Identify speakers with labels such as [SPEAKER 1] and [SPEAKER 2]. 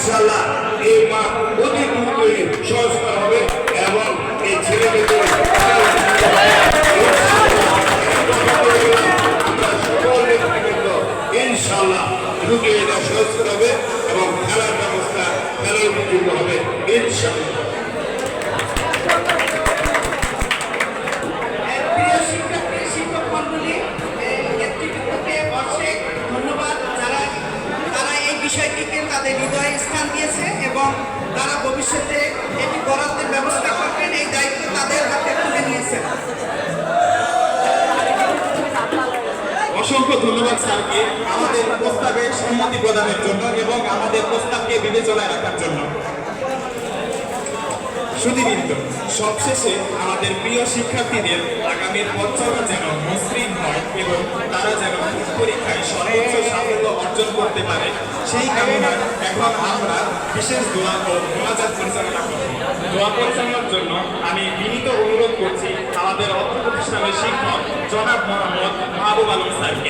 [SPEAKER 1] ইনশাআল্লাহ এই মাঠ অতি দ্রুতই সংস্কার হবে এবং এই ছেলেমেয়েদের আমরা সকল নেতৃবৃন্দ ইনশাআল্লাহ দ্রুতই এটা সংস্কার হবে এবং খেলার ব্যবস্থা খেলার উপযুক্ত হবে ইনশাআল্লাহ।
[SPEAKER 2] বিষয়টিকে তাদের হৃদয়ে স্থান দিয়েছে এবং তারা ভবিষ্যতে এটি বরাদ্দের ব্যবস্থা করবেন, এই দায়িত্ব তাদের হাতে তুলে নিয়েছেন।
[SPEAKER 3] অসংখ্য ধন্যবাদ স্যারকে আমাদের প্রস্তাবে সম্মতি প্রদানের জন্য এবং আমাদের প্রস্তাবকে বিবেচনায় রাখার জন্য। সুধীবৃন্দ, সবশেষে আমাদের প্রিয় শিক্ষার্থীদের আগামীর পথ চলা যেন মসৃণ হয় এবং তারা যেন পরীক্ষায় সর্বোচ্চ সাফল্য অর্জন করতে পারে, সেই কামনায় এখন আমরা বিশেষ দোয়া ও মোনাজাত পরিচালনা করব। দোয়া পরিচালনার জন্য আমি বিনীত অনুরোধ করছি আমাদের অর্থ প্রতিষ্ঠানের শিক্ষক জনাব মোহাম্মদ মাহবুব আলম স্যারকে।